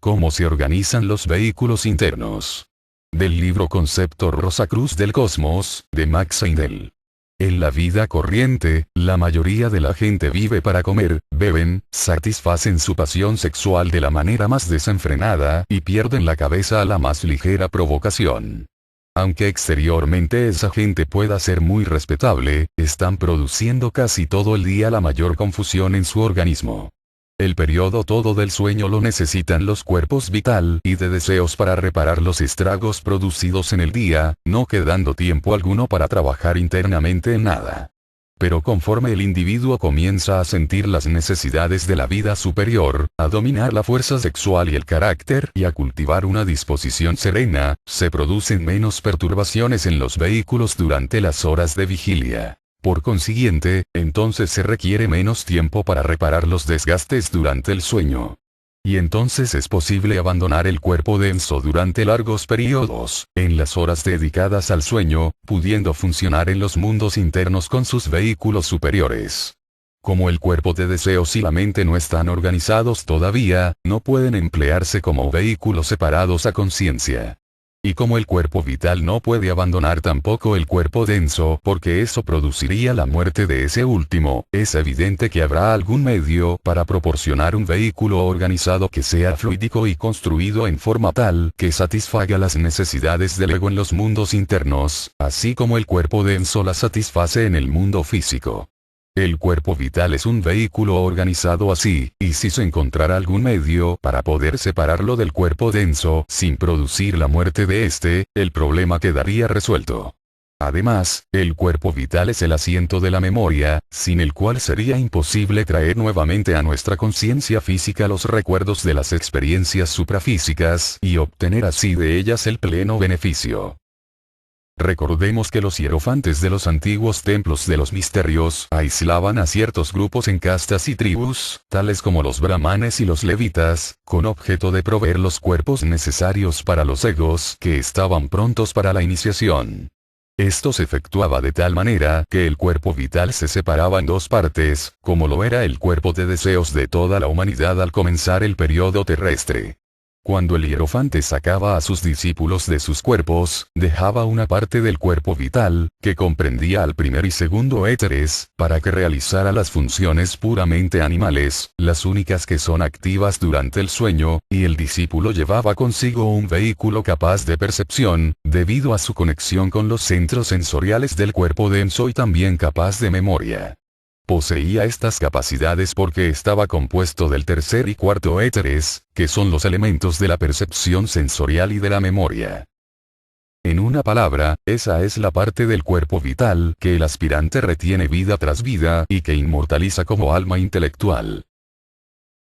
cómo se organizan los vehículos internos. Del libro Concepto Rosacruz del Cosmos, de Max Heindel. En la vida corriente, la mayoría de la gente vive para comer, beben, satisfacen su pasión sexual de la manera más desenfrenada y pierden la cabeza a la más ligera provocación. Aunque exteriormente esa gente pueda ser muy respetable, están produciendo casi todo el día la mayor confusión en su organismo. El periodo todo del sueño lo necesitan los cuerpos vital y de deseos para reparar los estragos producidos en el día, no quedando tiempo alguno para trabajar internamente en nada. Pero conforme el individuo comienza a sentir las necesidades de la vida superior, a dominar la fuerza sexual y el carácter y a cultivar una disposición serena, se producen menos perturbaciones en los vehículos durante las horas de vigilia. Por consiguiente, entonces se requiere menos tiempo para reparar los desgastes durante el sueño. Y entonces es posible abandonar el cuerpo denso durante largos periodos, en las horas dedicadas al sueño, pudiendo funcionar en los mundos internos con sus vehículos superiores. Como el cuerpo de deseos y la mente no están organizados todavía, no pueden emplearse como vehículos separados a conciencia. Y como el cuerpo vital no puede abandonar tampoco el cuerpo denso porque eso produciría la muerte de ese último, es evidente que habrá algún medio para proporcionar un vehículo organizado que sea fluídico y construido en forma tal que satisfaga las necesidades del ego en los mundos internos, así como el cuerpo denso las satisface en el mundo físico. El cuerpo vital es un vehículo organizado así, y si se encontrara algún medio para poder separarlo del cuerpo denso sin producir la muerte de este, el problema quedaría resuelto. Además, el cuerpo vital es el asiento de la memoria, sin el cual sería imposible traer nuevamente a nuestra conciencia física los recuerdos de las experiencias suprafísicas y obtener así de ellas el pleno beneficio. Recordemos que los hierofantes de los antiguos templos de los misterios aislaban a ciertos grupos en castas y tribus, tales como los brahmanes y los levitas, con objeto de proveer los cuerpos necesarios para los egos que estaban prontos para la iniciación. Esto se efectuaba de tal manera que el cuerpo vital se separaba en dos partes, como lo era el cuerpo de deseos de toda la humanidad al comenzar el periodo terrestre. Cuando el hierofante sacaba a sus discípulos de sus cuerpos, dejaba una parte del cuerpo vital, que comprendía al primer y segundo éteres, para que realizara las funciones puramente animales, las únicas que son activas durante el sueño, y el discípulo llevaba consigo un vehículo capaz de percepción, debido a su conexión con los centros sensoriales del cuerpo denso y también capaz de memoria. Poseía estas capacidades porque estaba compuesto del tercer y cuarto éteres, que son los elementos de la percepción sensorial y de la memoria. En una palabra, esa es la parte del cuerpo vital que el aspirante retiene vida tras vida y que inmortaliza como alma intelectual.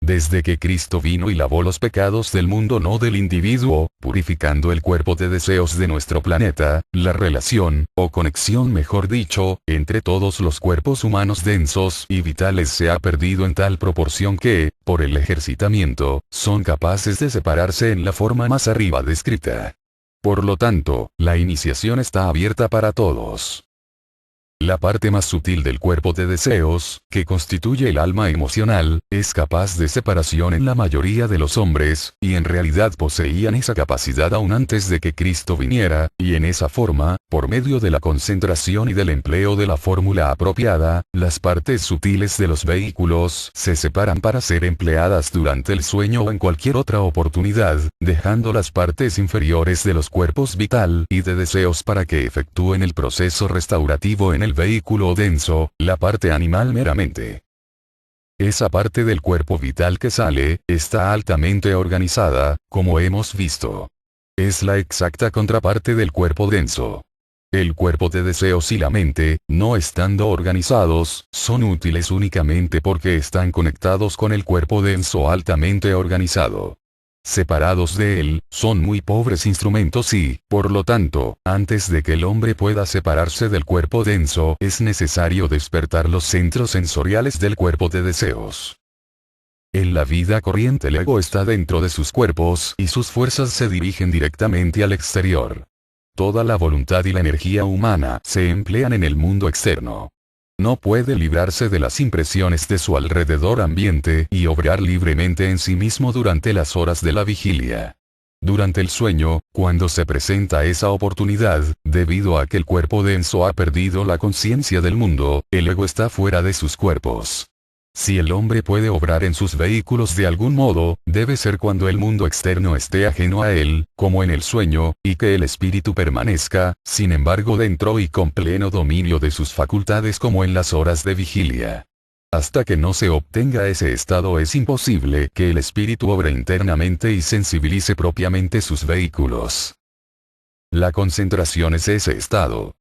Desde que Cristo vino y lavó los pecados del mundo no del individuo, purificando el cuerpo de deseos de nuestro planeta, la relación, o conexión mejor dicho, entre todos los cuerpos humanos densos y vitales se ha perdido en tal proporción que, por el ejercitamiento, son capaces de separarse en la forma más arriba descrita. Por lo tanto, la iniciación está abierta para todos. La parte más sutil del cuerpo de deseos, que constituye el alma emocional, es capaz de separación en la mayoría de los hombres, y en realidad poseían esa capacidad aún antes de que Cristo viniera, y en esa forma, por medio de la concentración y del empleo de la fórmula apropiada, las partes sutiles de los vehículos se separan para ser empleadas durante el sueño o en cualquier otra oportunidad, dejando las partes inferiores de los cuerpos vital y de deseos para que efectúen el proceso restaurativo en el vehículo denso, la parte animal meramente. Esa parte del cuerpo vital que sale, está altamente organizada, como hemos visto. Es la exacta contraparte del cuerpo denso. El cuerpo de deseos y la mente, no estando organizados, son útiles únicamente porque están conectados con el cuerpo denso altamente organizado. Separados de él, son muy pobres instrumentos y, por lo tanto, antes de que el hombre pueda separarse del cuerpo denso, es necesario despertar los centros sensoriales del cuerpo de deseos. En la vida corriente el ego está dentro de sus cuerpos y sus fuerzas se dirigen directamente al exterior. Toda la voluntad y la energía humana se emplean en el mundo externo. No puede librarse de las impresiones de su alrededor ambiente y obrar libremente en sí mismo durante las horas de la vigilia. Durante el sueño, cuando se presenta esa oportunidad, debido a que el cuerpo denso ha perdido la conciencia del mundo, el ego está fuera de sus cuerpos. Si el hombre puede obrar en sus vehículos de algún modo, debe ser cuando el mundo externo esté ajeno a él, como en el sueño, y que el espíritu permanezca, sin embargo, dentro y con pleno dominio de sus facultades como en las horas de vigilia. Hasta que no se obtenga ese estado es imposible que el espíritu obre internamente y sensibilice propiamente sus vehículos. La concentración es ese estado.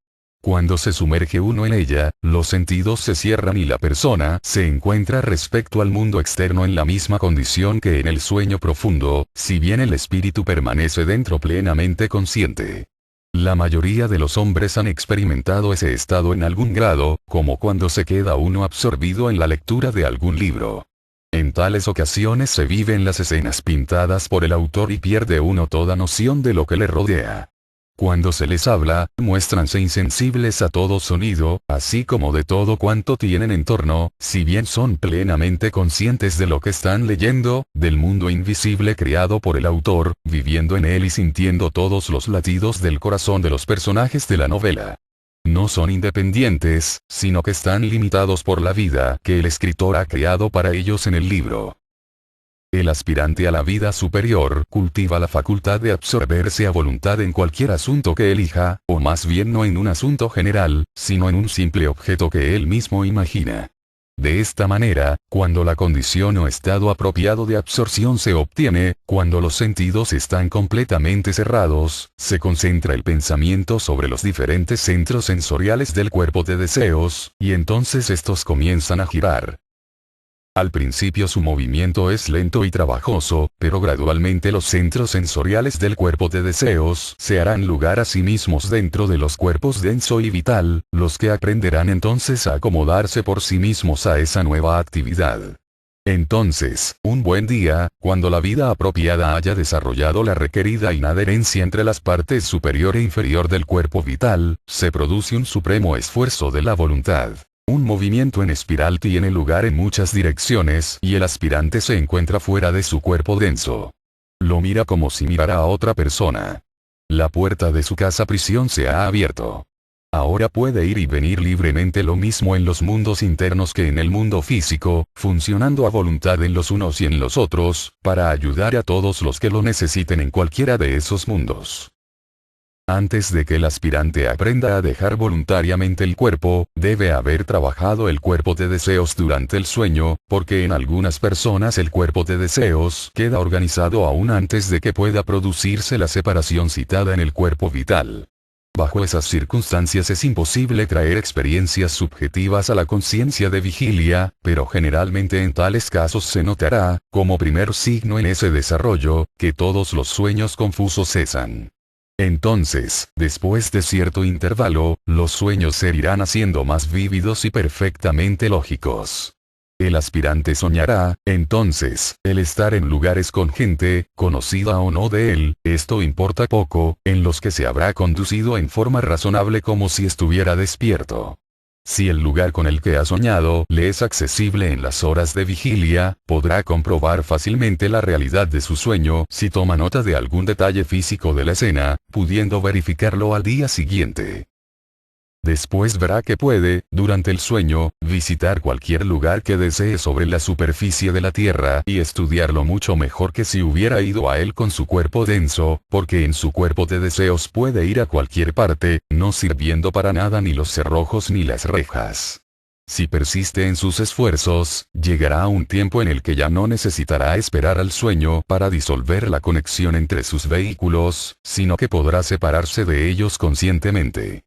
Cuando se sumerge uno en ella, los sentidos se cierran y la persona se encuentra respecto al mundo externo en la misma condición que en el sueño profundo, si bien el espíritu permanece dentro plenamente consciente. La mayoría de los hombres han experimentado ese estado en algún grado, como cuando se queda uno absorbido en la lectura de algún libro. En tales ocasiones se viven las escenas pintadas por el autor y pierde uno toda noción de lo que le rodea. Cuando se les habla, muéstranse insensibles a todo sonido, así como de todo cuanto tienen en torno, si bien son plenamente conscientes de lo que están leyendo, del mundo invisible creado por el autor, viviendo en él y sintiendo todos los latidos del corazón de los personajes de la novela. No son independientes, sino que están limitados por la vida que el escritor ha creado para ellos en el libro. El aspirante a la vida superior cultiva la facultad de absorberse a voluntad en cualquier asunto que elija, o más bien no en un asunto general, sino en un simple objeto que él mismo imagina. De esta manera, cuando la condición o estado apropiado de absorción se obtiene, cuando los sentidos están completamente cerrados, se concentra el pensamiento sobre los diferentes centros sensoriales del cuerpo de deseos, y entonces estos comienzan a girar. Al principio su movimiento es lento y trabajoso, pero gradualmente los centros sensoriales del cuerpo de deseos se harán lugar a sí mismos dentro de los cuerpos denso y vital, los que aprenderán entonces a acomodarse por sí mismos a esa nueva actividad. Entonces, un buen día, cuando la vida apropiada haya desarrollado la requerida inadherencia entre las partes superior e inferior del cuerpo vital, se produce un supremo esfuerzo de la voluntad. Un movimiento en espiral tiene lugar en muchas direcciones y el aspirante se encuentra fuera de su cuerpo denso. Lo mira como si mirara a otra persona. La puerta de su casa prisión se ha abierto. Ahora puede ir y venir libremente, lo mismo en los mundos internos que en el mundo físico, funcionando a voluntad en los unos y en los otros, para ayudar a todos los que lo necesiten en cualquiera de esos mundos. Antes de que el aspirante aprenda a dejar voluntariamente el cuerpo, debe haber trabajado el cuerpo de deseos durante el sueño, porque en algunas personas el cuerpo de deseos queda organizado aún antes de que pueda producirse la separación citada en el cuerpo vital. Bajo esas circunstancias es imposible traer experiencias subjetivas a la conciencia de vigilia, pero generalmente en tales casos se notará, como primer signo en ese desarrollo, que todos los sueños confusos cesan. Entonces, después de cierto intervalo, los sueños se irán haciendo más vívidos y perfectamente lógicos. El aspirante soñará, entonces, el estar en lugares con gente, conocida o no de él, esto importa poco, en los que se habrá conducido en forma razonable como si estuviera despierto. Si el lugar con el que ha soñado le es accesible en las horas de vigilia, podrá comprobar fácilmente la realidad de su sueño si toma nota de algún detalle físico de la escena, pudiendo verificarlo al día siguiente. Después verá que puede, durante el sueño, visitar cualquier lugar que desee sobre la superficie de la Tierra y estudiarlo mucho mejor que si hubiera ido a él con su cuerpo denso, porque en su cuerpo de deseos puede ir a cualquier parte, no sirviendo para nada ni los cerrojos ni las rejas. Si persiste en sus esfuerzos, llegará un tiempo en el que ya no necesitará esperar al sueño para disolver la conexión entre sus vehículos, sino que podrá separarse de ellos conscientemente.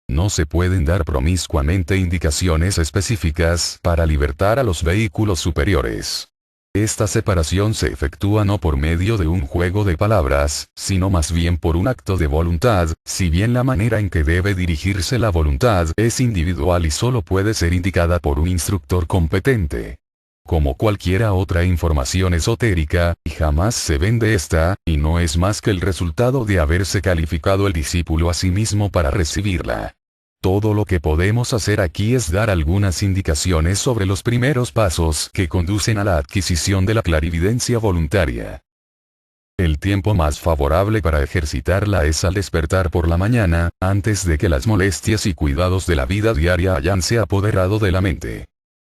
No se pueden dar promiscuamente indicaciones específicas para libertar a los vehículos superiores. Esta separación se efectúa no por medio de un juego de palabras, sino más bien por un acto de voluntad, si bien la manera en que debe dirigirse la voluntad es individual y solo puede ser indicada por un instructor competente. Como cualquiera otra información esotérica, jamás se vende esta, y no es más que el resultado de haberse calificado el discípulo a sí mismo para recibirla. Todo lo que podemos hacer aquí es dar algunas indicaciones sobre los primeros pasos que conducen a la adquisición de la clarividencia voluntaria. El tiempo más favorable para ejercitarla es al despertar por la mañana, antes de que las molestias y cuidados de la vida diaria hayanse apoderado de la mente.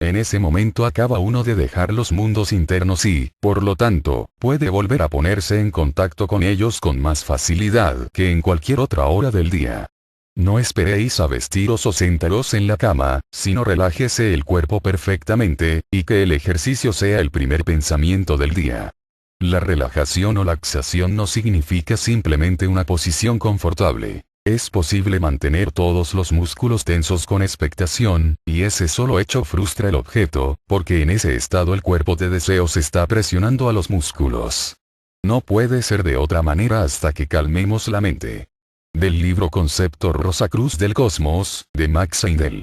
En ese momento acaba uno de dejar los mundos internos y, por lo tanto, puede volver a ponerse en contacto con ellos con más facilidad que en cualquier otra hora del día. No esperéis a vestiros o sentaros en la cama, sino relájese el cuerpo perfectamente, y que el ejercicio sea el primer pensamiento del día. La relajación o laxación no significa simplemente una posición confortable. Es posible mantener todos los músculos tensos con expectación, y ese solo hecho frustra el objeto, porque en ese estado el cuerpo de deseos está presionando a los músculos. No puede ser de otra manera hasta que calmemos la mente. Del libro Concepto Rosacruz del Cosmos, de Max Heindel.